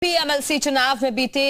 MLC चुनाव में बीते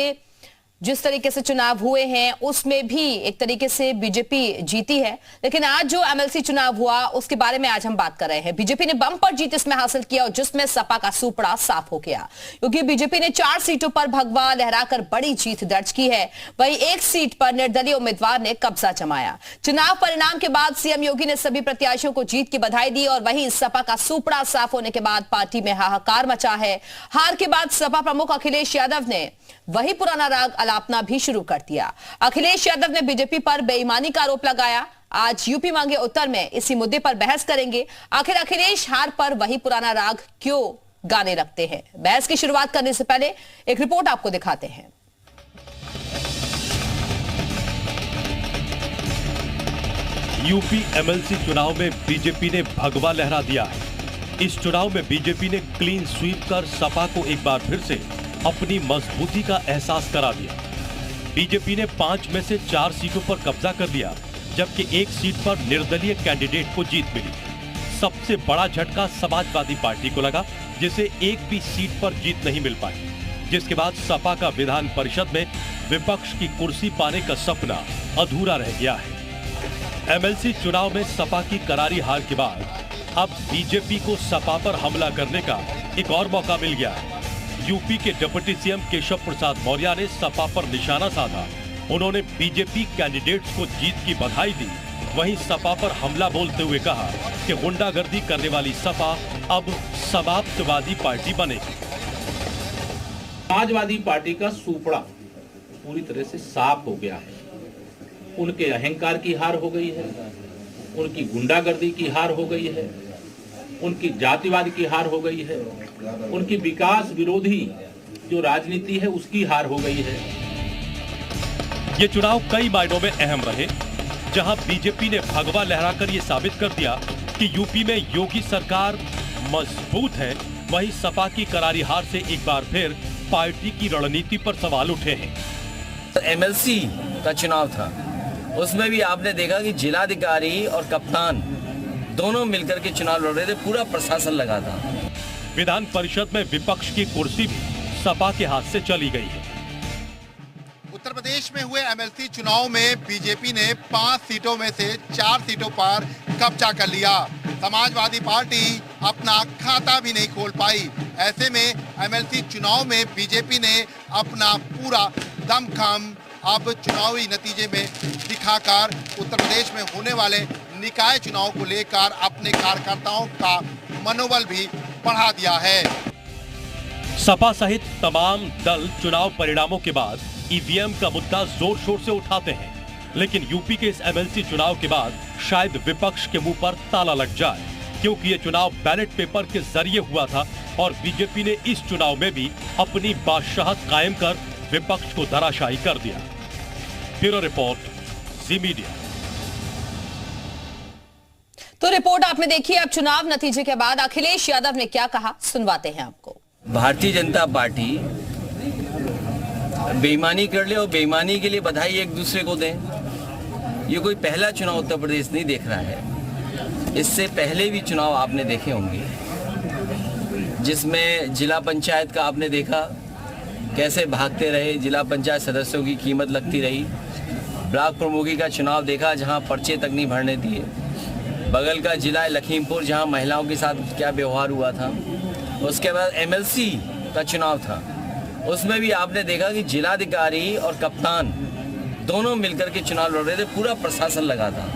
जिस तरीके से चुनाव हुए हैं उसमें भी एक तरीके से बीजेपी जीती है, लेकिन आज जो एमएलसी चुनाव हुआ उसके बारे में आज हम बात कर रहे हैं। बीजेपी ने बम्पर जीत इसमें हासिल किया और जिसमें सपा का सूपड़ा साफ हो गया, क्योंकि बीजेपी ने 4 सीटों पर भगवा लहराकर बड़ी जीत दर्ज की है। वहीं एक सीट पर निर्दलीय उम्मीदवार ने कब्जा जमाया। चुनाव परिणाम के बाद सीएम योगी ने सभी प्रत्याशियों को जीत की बधाई दी और वहीं सपा का सूपड़ा साफ होने के बाद पार्टी में हाहाकार मचा है। हार के बाद सपा प्रमुख अखिलेश यादव ने वही पुराना राग अलापना भी शुरू कर दिया। अखिलेश यादव ने बीजेपी पर बेईमानी का आरोप लगाया। आज यूपी मांगे उत्तर में इसी मुद्दे पर बहस करेंगे। आखिर अखिलेश हार पर वही पुराना राग क्यों गाने लगते हैं? बहस की शुरुआत करने से पहले एक रिपोर्ट आपको दिखाते हैं। यूपी एमएलसी चुनाव में बीजेपी ने भगवा लहरा दिया है। इस चुनाव में बीजेपी ने क्लीन स्वीप कर सपा को एक बार फिर से अपनी मजबूती का एहसास करा दिया। बीजेपी ने 5 में से 4 सीटों पर कब्जा कर लिया, जबकि एक सीट पर निर्दलीय कैंडिडेट को जीत मिली। सबसे बड़ा झटका समाजवादी पार्टी को लगा, जिसे एक भी सीट पर जीत नहीं मिल पाई, जिसके बाद सपा का विधान परिषद में विपक्ष की कुर्सी पाने का सपना अधूरा रह गया है। एमएलसी चुनाव में सपा की करारी हार के बाद अब बीजेपी को सपा पर हमला करने का एक और मौका मिल गया है। यूपी के डिप्टी सीएम केशव प्रसाद मौर्य ने सपा पर निशाना साधा। उन्होंने बीजेपी कैंडिडेट्स को जीत की बधाई दी। वहीं सपा पर हमला बोलते हुए कहा कि गुंडागर्दी करने वाली सपा अब समाप्तवादी पार्टी बनेगी। समाजवादी पार्टी का सूपड़ा पूरी तरह से साफ हो गया है। उनके अहंकार की हार हो गई है, उनकी गुंडागर्दी की हार हो गई है, उनकी जातिवाद की हार हो गई है, उनकी विकास विरोधी जो राजनीति है उसकी हार हो गई है। ये चुनाव कई मायनों में अहम रहे, जहां बीजेपी ने भगवा लहराकर ये साबित कर दिया कि यूपी में योगी सरकार मजबूत है। वहीं सपा की करारी हार से एक बार फिर पार्टी की रणनीति पर सवाल उठे हैं। एमएलसी का चुनाव था, उसमें भी आपने देखा कि जिलाधिकारी और कप्तान दोनों मिलकर के चुनाव लड़ रहे थे, पूरा प्रशासन लगा था। विधान परिषद में विपक्ष की कुर्सी भी सपा के हाथ से चली गई है। उत्तर प्रदेश में हुए एमएलसी चुनाव में बीजेपी ने 5 सीटों में से 4 सीटों पर कब्जा कर लिया। समाजवादी पार्टी अपना खाता भी नहीं खोल पाई। ऐसे में एमएलसी चुनाव में बीजेपी ने अपना पूरा दमखम अब चुनावी नतीजे में दिखाकर उत्तर प्रदेश में होने वाले निकाय चुनाव को लेकर अपने कार्यकर्ताओं का मनोबल भी बढ़ा दिया है। सपा सहित तमाम दल चुनाव परिणामों के बाद ईवीएम का मुद्दा जोर शोर से उठाते हैं, लेकिन यूपी के इस एमएलसी चुनाव के बाद शायद विपक्ष के मुंह पर ताला लग जाए, क्योंकि ये चुनाव बैलेट पेपर के जरिए हुआ था और बीजेपी ने इस चुनाव में भी अपनी बादशाहत कायम कर विपक्ष को धराशायी कर दिया। ब्यूरो रिपोर्ट, जी मीडिया। तो रिपोर्ट आपने देखी। अब चुनाव नतीजे के बाद अखिलेश यादव ने क्या कहा, सुनवाते हैं आपको। भारतीय जनता पार्टी बेईमानी कर ले और बेईमानी के लिए बधाई एक दूसरे को दें। ये कोई पहला चुनाव उत्तर प्रदेश नहीं देख रहा है। इससे पहले भी चुनाव आपने देखे होंगे, जिसमें जिला पंचायत का आपने देखा कैसे भागते रहे, जिला पंचायत सदस्यों की कीमत लगती रही। ब्लॉक प्रमुखी का चुनाव देखा, जहां पर्चे तक नहीं भरने दिए। बगल का जिला लखीमपुर, जहां महिलाओं के साथ क्या व्यवहार हुआ था। उसके बाद एमएलसी का चुनाव था, उसमें भी आपने देखा कि जिलाधिकारी और कप्तान दोनों मिलकर के चुनाव लड़ रहे थे, पूरा प्रशासन लगा था।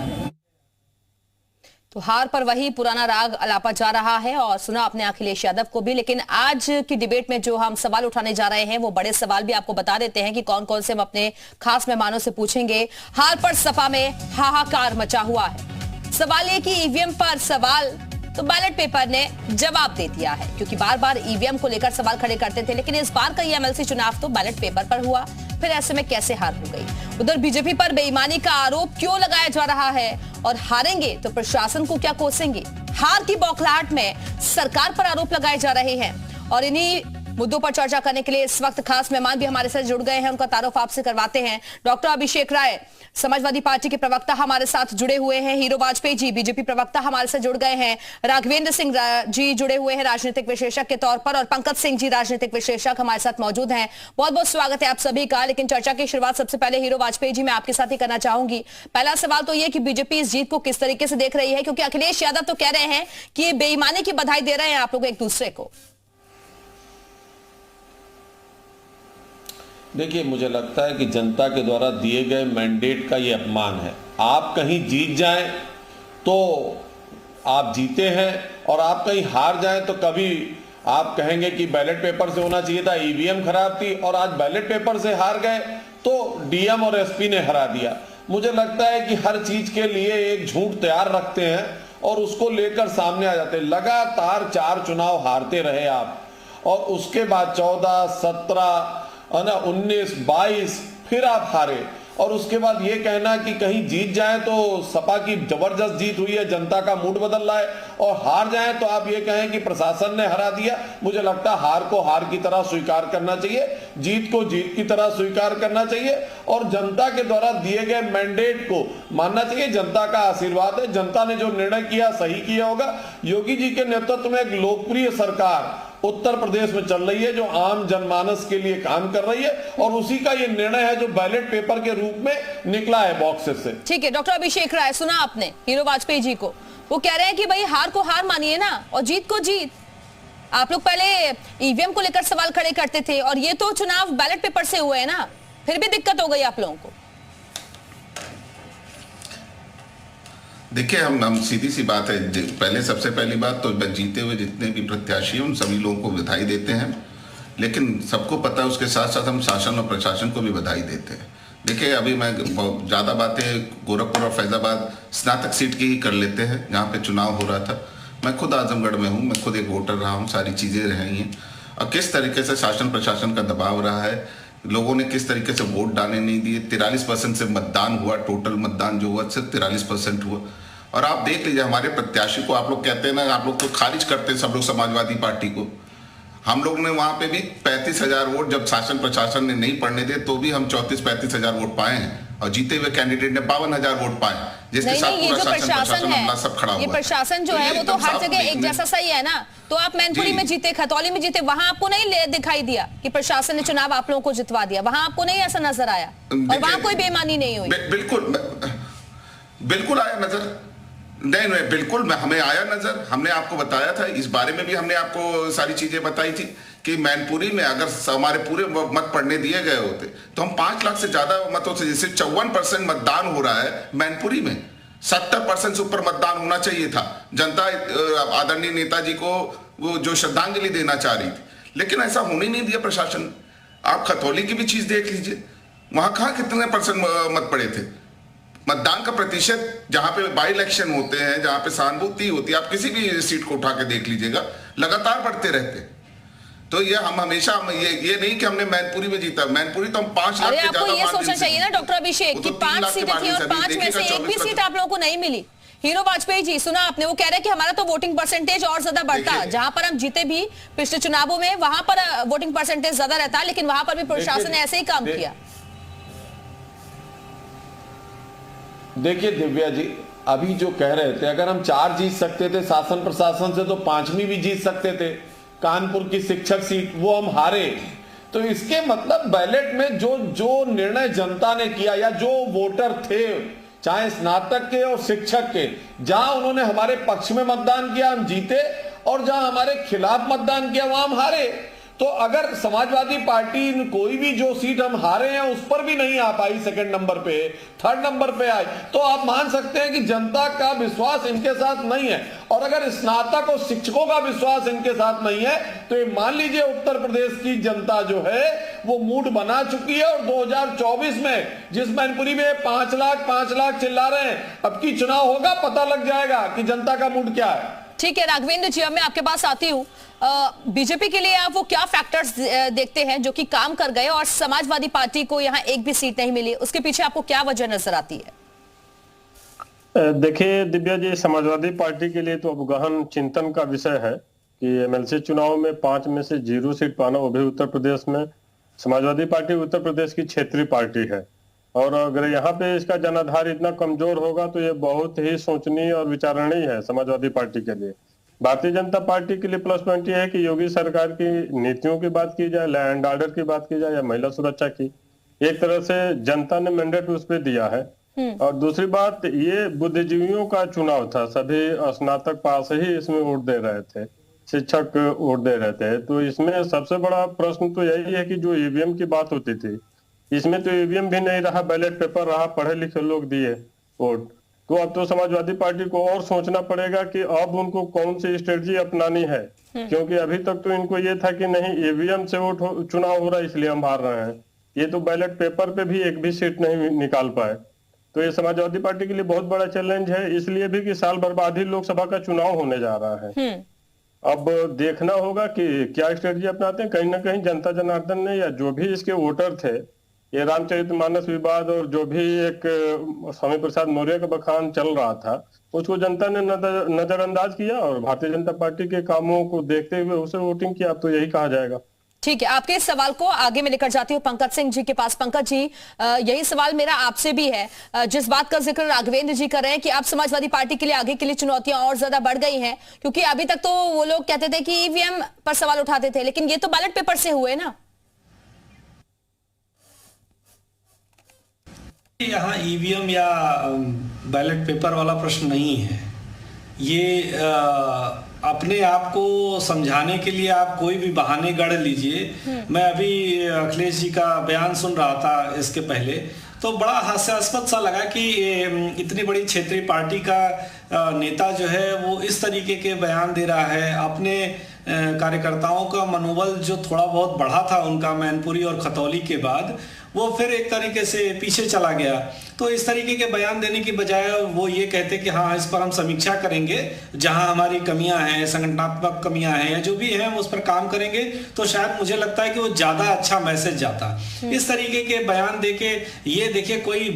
तो हार पर वही पुराना राग अलापा जा रहा है और सुना आपने अखिलेश यादव को भी। लेकिन आज की डिबेट में जो हम सवाल उठाने जा रहे हैं वो बड़े सवाल भी आपको बता देते हैं कि कौन कौन से हम अपने खास मेहमानों से पूछेंगे। हार पर सपा में हाहाकार मचा हुआ है। सवाल ये कि ईवीएम पर सवाल तो बैलेट पेपर ने जवाब दे दिया है, क्योंकि बार बार ईवीएम को लेकर सवाल खड़े करते थे, लेकिन इस बार का ये एमएलसी चुनाव तो बैलेट पेपर पर हुआ। फिर ऐसे में कैसे हार हो गई? उधर बीजेपी पर बेईमानी का आरोप क्यों लगाया जा रहा है और हारेंगे तो प्रशासन को क्या कोसेंगे? हार की बौखलाहट में सरकार पर आरोप लगाए जा रहे हैं और इन्हीं मुद्दों पर चर्चा करने के लिए इस वक्त खास मेहमान भी हमारे साथ जुड़ गए हैं, उनका तारुफ आपसे करवाते हैं। डॉक्टर अभिषेक राय, समाजवादी पार्टी के प्रवक्ता हमारे साथ जुड़े हुए हैं। हीरो वाजपेयी जी, बीजेपी प्रवक्ता हमारे साथ जुड़ गए हैं। राघवेंद्र सिंह जी जुड़े हुए हैं राजनीतिक विशेषज्ञ के तौर पर, और पंकज सिंह जी राजनीतिक विशेषज्ञ हमारे साथ मौजूद हैं। बहुत बहुत स्वागत है आप सभी का। लेकिन चर्चा की शुरुआत सबसे पहले हीरो वाजपेयी जी मैं आपके साथ ही करना चाहूंगी। पहला सवाल तो ये कि बीजेपी इस जीत को किस तरीके से देख रही है, क्योंकि अखिलेश यादव तो कह रहे हैं कि ये बेईमानी की बधाई दे रहे हैं आप लोग एक दूसरे को। देखिए, मुझे लगता है कि जनता के द्वारा दिए गए मैंडेट का ये अपमान है। आप कहीं जीत जाएं तो आप जीते हैं, और आप कहीं हार जाएं तो कभी आप कहेंगे कि बैलेट पेपर से होना चाहिए था, ईवीएम खराब थी, और आज बैलेट पेपर से हार गए तो डीएम और एसपी ने हरा दिया। मुझे लगता है कि हर चीज के लिए एक झूठ तैयार रखते हैं और उसको लेकर सामने आ जाते हैं। लगातार 4 चुनाव हारते रहे आप, और उसके बाद 14, 17, 19, 22 फिर आप हारे, और उसके बाद ये कहना कि कहीं जीत जाए तो सपा की जबरदस्त जीत हुई है, जनता का मूड बदल रहा है, और हार जाए तो आप ये कहें कि प्रशासन ने हरा दिया। मुझे लगता है हार को हार की तरह स्वीकार करना चाहिए, जीत को जीत की तरह स्वीकार करना चाहिए, और जनता के द्वारा दिए गए मैंडेट को मानना चाहिए। जनता का आशीर्वाद है, जनता ने जो निर्णय किया सही किया होगा। योगी जी के नेतृत्व में एक लोकप्रिय सरकार उत्तर प्रदेश में चल रही है जो आम जनमानस के लिए काम कर रही है, और उसी का ये निर्णय है जो बैलेट पेपर के रूप में निकला है बॉक्सेस से। ठीक है, डॉक्टर अभिषेक राय, सुना आपने हीरो वाजपेयी जी को। वो कह रहे हैं कि भाई हार को हार मानिए ना, और जीत को जीत। आप लोग पहले ईवीएम को लेकर सवाल खड़े करते थे, और ये तो चुनाव बैलेट पेपर से हुए हैं ना, फिर भी दिक्कत हो गई आप लोगों को। देखिए, हम सीधी सी बात है, पहले सबसे पहली बात तो जीते हुए जितने भी प्रत्याशी हैं उन सभी लोगों को बधाई देते हैं, लेकिन सबको पता है उसके साथ साथ हम शासन और प्रशासन को भी बधाई देते हैं। देखिए, अभी मैं ज़्यादा बातें गोरखपुर और फैजाबाद स्नातक सीट की ही कर लेते हैं जहाँ पे चुनाव हो रहा था। मैं खुद आजमगढ़ में हूँ, मैं खुद एक वोटर रहा हूँ, सारी चीज़ें रही हैं, और किस तरीके से शासन प्रशासन का दबाव रहा है, लोगों ने किस तरीके से वोट डालने नहीं दिए। 43% से मतदान हुआ, टोटल मतदान जो हुआ सिर्फ 43% हुआ। और आप देख लीजिए हमारे प्रत्याशी को, आप लोग कहते हैं ना, आप लोग तो खारिज करते हैं सब लोग समाजवादी पार्टी को। हम लोग ने वहां पे भी 35,000 वोट, जब शासन प्रशासन ने नहीं पढ़ने दिए तो भी हम 34-35,000 वोट पाए हैं, और जीते हुए कैंडिडेट ने 52,000 वोट पाए, जिसके साथ पूरा शासन प्रशासन हमला सब खड़ा हुआ। ये प्रशासन जो है वो तो हर जगह एक जैसा सही है ना। तो आप मैनपुरी में जीते, खतौली में जीते, वहां आपको नहीं दिखाई दिया कि प्रशासन ने चुनाव आप लोगों को जितवा दिया? वहां आपको नहीं ऐसा नजर आया? और वहां कोई बेईमानी नहीं हुई? बिल्कुल आया नजर, नहीं बिल्कुल हमें आया नजर। हमने आपको बताया था, इस बारे में भी हमने आपको सारी चीजें बताई थी कि मैनपुरी में अगर हमारे पूरे मत पड़ने दिए गए होते तो हम 5 लाख से ज्यादा मतों से, जैसे 54% मतदान हो रहा है मैनपुरी में, 70% से ऊपर मतदान होना चाहिए था। जनता आदरणीय नेताजी को वो जो श्रद्धांजलि देना चाह रही थी, लेकिन ऐसा होने नहीं दिया प्रशासन। आप खतौली की भी चीज देख लीजिए, वहां कहाँ कितने % मत पड़े थे। मतदान का प्रतिशत जहां पे बाई इलेक्शन होते हैं, जहां पे सहानुभूति होती है, आप किसी भी सीट को उठा के देख लीजिएगा, लगातार बढ़ते रहते हैं। तो ये हम हमेशा ये नहीं कि हमने मैनपुरी में जीता, मैनपुरी तो हम 5 लाख से ज्यादा। आपको ये सोचना चाहिए ना डॉक्टर अभिषेक कि 5 सीटें थी और 5 में से एक भी सीट आप लोगों को नहीं मिली। हीरो वाजपेयी जी, सुना आपने, वो कह रहे हैं कि हमारा तो वोटिंग परसेंटेज और ज्यादा बढ़ता, जहां पर हम जीते भी पिछले चुनावों में वहां पर वोटिंग परसेंटेज ज्यादा रहता, लेकिन वहां पर भी प्रशासन ने ऐसे ही काम किया। देखिए दिव्या जी, अभी जो कह रहे थे, अगर हम 4 जीत सकते थे शासन प्रशासन से तो 5वीं भी जीत सकते थे। कानपुर की शिक्षक सीट वो हम हारे, तो इसके मतलब बैलेट में जो निर्णय जनता ने किया, या जो वोटर थे चाहे स्नातक के और शिक्षक के, जहां उन्होंने हमारे पक्ष में मतदान किया हम जीते, और जहां हमारे खिलाफ मतदान किया वहां हम हारे। तो अगर समाजवादी पार्टी कोई भी जो सीट हम हारे हैं उस पर भी नहीं आ पाई, सेकंड नंबर पे, थर्ड नंबर पे आई, तो आप मान सकते हैं कि जनता का विश्वास इनके साथ नहीं है। और अगर स्नातक और शिक्षकों का विश्वास इनके साथ नहीं है तो ये मान लीजिए उत्तर प्रदेश की जनता जो है वो मूड बना चुकी है। और 2024 में जिस मैनपुरी में 5 लाख चिल्ला रहे हैं, अब की चुनाव होगा, पता लग जाएगा कि जनता का मूड क्या है। ठीक है राघवेंद्र जी, अब मैं आपके पास आती हूँ। बीजेपी के लिए आप वो क्या फैक्टर्स देखते हैं जो कि काम कर गए, और समाजवादी पार्टी को यहाँ एक भी सीट नहीं मिली, उसके पीछे आपको क्या वजह नजर आती है? देखिए दिव्या जी, समाजवादी पार्टी के लिए तो अब गहन चिंतन का विषय है कि एमएलसी चुनाव में 5 में से 0 सीट पाना, वो भी उत्तर प्रदेश में। समाजवादी पार्टी उत्तर प्रदेश की क्षेत्रीय पार्टी है और अगर यहाँ पे इसका जनाधार इतना कमजोर होगा तो ये बहुत ही सोचनीय और विचारणीय है समाजवादी पार्टी के लिए। भारतीय जनता पार्टी के लिए प्लस पॉइंट ये है कि योगी सरकार की नीतियों की बात की जाए, लैंड ऑर्डर की बात की जाए या महिला सुरक्षा की, एक तरह से जनता ने मैंडेट उस पर दिया है। और दूसरी बात, ये बुद्धिजीवियों का चुनाव था, सभी स्नातक पास ही इसमें वोट दे रहे थे, शिक्षक वोट दे रहे थे। तो इसमें सबसे बड़ा प्रश्न तो यही है कि जो ईवीएम की बात होती थी, इसमें तो ईवीएम भी नहीं रहा, बैलेट पेपर रहा, पढ़े लिखे लोग दिए वोट। तो अब तो समाजवादी पार्टी को और सोचना पड़ेगा कि अब उनको कौन सी स्ट्रेटजी अपनानी है, क्योंकि अभी तक तो इनको ये था कि नहीं ईवीएम से वोट चुनाव हो रहा है इसलिए हम हार रहे हैं, ये तो बैलेट पेपर पे भी एक भी सीट नहीं निकाल पाए। तो ये समाजवादी पार्टी के लिए बहुत बड़ा चैलेंज है, इसलिए भी कि साल बर्बाद ही लोकसभा का चुनाव होने जा रहा है। अब देखना होगा कि क्या स्ट्रेटजी अपनाते हैं। कहीं ना कहीं जनता जनार्दन ने या जो भी इसके वोटर थे, ये रामचरितमानस विवाद और जो भी एक स्वामी प्रसाद मौर्य का बखान चल रहा था, उसको जनता ने नजरअंदाज किया और भारतीय जनता पार्टी के कामों को देखते हुए उसे वोटिंग किया। अब तो यही कहा जाएगा। ठीक है, आपके इस सवाल को आगे मैं लेकर जाती हूँ पंकज सिंह जी के पास। पंकज जी, यही सवाल मेरा आपसे भी है। जिस बात का जिक्र राघवेंद्र जी कर रहे हैं कि अब समाजवादी पार्टी के लिए आगे के लिए चुनौतियां और ज्यादा बढ़ गई हैं, क्योंकि अभी तक तो वो लोग कहते थे कि ईवीएम पर सवाल उठाते थे, लेकिन ये तो बैलेट पेपर से हुए ना। यहाँ ईवीएम या बैलेट पेपर वाला प्रश्न नहीं है। ये अपने आप को समझाने के लिए आप कोई भी बहाने गढ़ लीजिए। मैं अभी अखिलेश जी का बयान सुन रहा था इसके पहले, तो बड़ा हास्यास्पद सा लगा कि इतनी बड़ी क्षेत्रीय पार्टी का नेता जो है वो इस तरीके के बयान दे रहा है। अपने कार्यकर्ताओं का मनोबल जो थोड़ा बहुत बढ़ा था उनका मैनपुरी और खतौली के बाद, वो फिर एक तरीके से पीछे चला गया। तो इस तरीके के बयान देने की बजाय वो ये कहते कि हाँ इस पर हम समीक्षा करेंगे, जहां हमारी कमियां हैं, संगठनात्मक कमियां हैं या जो भी हैं हम उस पर काम करेंगे, तो शायद मुझे लगता है कि वो ज़्यादा अच्छा मैसेज जाता। इस तरीके के बयान देके ये देखिए कोई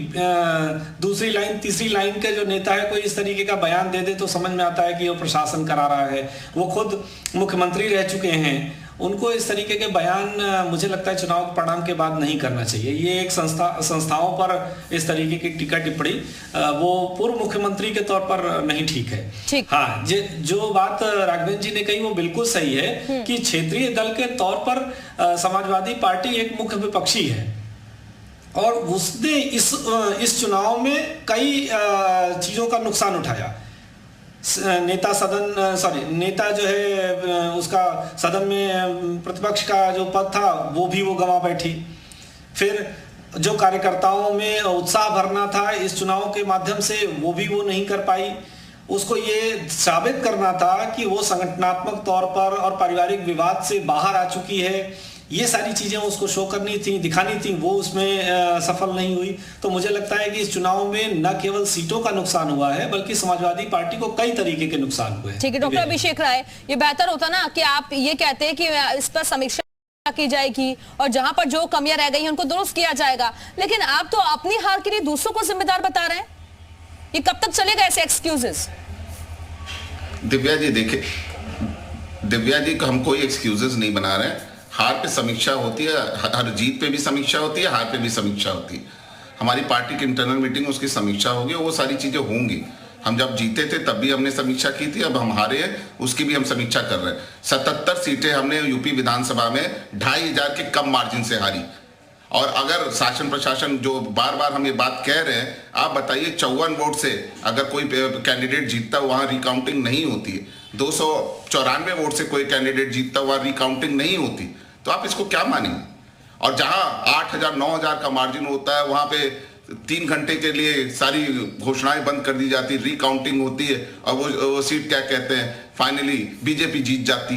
दूसरी लाइन तीसरी लाइन का जो नेता है कोई इस तरीके का बयान दे दे तो समझ में आता है कि वो प्रशासन करा रहा है। वो खुद मुख्यमंत्री रह चुके हैं, उनको इस तरीके के बयान मुझे लगता है चुनाव के परिणाम के बाद नहीं करना चाहिए। ये एक संस्थाओं पर इस तरीके की टीका टिप्पणी वो पूर्व मुख्यमंत्री के तौर पर नहीं ठीक है। हाँ, जो बात राघवेंद्र जी ने कही वो बिल्कुल सही है कि क्षेत्रीय दल के तौर पर समाजवादी पार्टी एक मुख्य विपक्षी है और उसने इस चुनाव में कई चीजों का नुकसान उठाया। नेता जो है उसका सदन में प्रतिपक्ष का जो पद था वो भी वो गंवा बैठी। फिर जो कार्यकर्ताओं में उत्साह भरना था इस चुनाव के माध्यम से वो भी वो नहीं कर पाई। उसको ये साबित करना था कि वो संगठनात्मक तौर पर और पारिवारिक विवाद से बाहर आ चुकी है। ये सारी चीजें उसको शो करनी थी, दिखानी थी, वो उसमें सफल नहीं हुई। तो मुझे लगता है कि इस चुनाव में न केवल सीटों का नुकसान हुआ है बल्कि समाजवादी पार्टी को कई तरीके के नुकसान हुए। ठीक है डॉक्टर अभिषेक राय, ये बेहतर होता ना कि आप ये कहते हैं कि इस पर समीक्षा की जाएगी और जहां पर जो कमियां रह गई हैं उनको दुरुस्त किया जाएगा, लेकिन आप तो अपनी हार के लिए दूसरों को जिम्मेदार बता रहे हैं। ये कब तक चलेगा ऐसे एक्सक्यूजेस? दिव्या जी देखिए, दिव्या जी को हम कोई एक्सक्यूजेस नहीं बना रहे हैं। हार पे समीक्षा होती है, हर जीत पे भी समीक्षा होती है, हार पे भी समीक्षा होती है। हमारी पार्टी की इंटरनल मीटिंग उसकी समीक्षा होगी, वो सारी चीजें होंगी। हम जब जीते थे तब भी हमने समीक्षा की थी, अब हम हारे हैं उसकी भी हम समीक्षा कर रहे हैं। 77 सीटें हमने यूपी विधानसभा में 2500 के कम मार्जिन से हारी। और अगर शासन प्रशासन जो बार बार हम ये बात कह रहे हैं, आप बताइए 54 वोट से अगर कोई कैंडिडेट जीतता वहाँ रिकाउंटिंग नहीं होती है, 294 वोट से कोई कैंडिडेट जीतता हुआ रिकाउंटिंग नहीं होती, तो आप इसको क्या मानेंगे? और जहां 8000 9000 का मार्जिन होता है वहां पे 3 घंटे के लिए सारी घोषणाएं बंद कर दी जाती, रिकाउंटिंग होती है और वो सीट क्या कहते हैं फाइनली बीजेपी जीत जाती।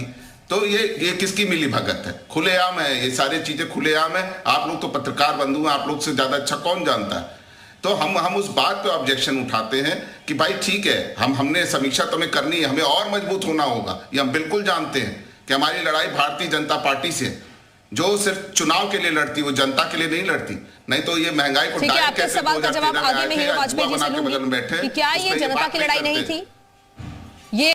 तो ये किसकी मिली भगत है? खुलेआम है, ये सारी चीजें खुलेआम है। आप लोग तो पत्रकार बंधु हैं, आप लोग से ज्यादा अच्छा कौन जानता है? तो हम उस बात पे ऑब्जेक्शन उठाते हैं कि भाई ठीक है, हमने समीक्षा तो हमें करनी है, हमें और मजबूत होना होगा। ये हम बिल्कुल जानते हैं कि हमारी लड़ाई भारतीय जनता पार्टी से, जो सिर्फ चुनाव के लिए लड़ती, वो जनता के लिए नहीं लड़ती। नहीं तो ये महंगाई को आपके सवाल का जवाब आगे में ही वाजपेयी जी से लूंगी कि क्या ये जनता की लड़ाई नहीं थी?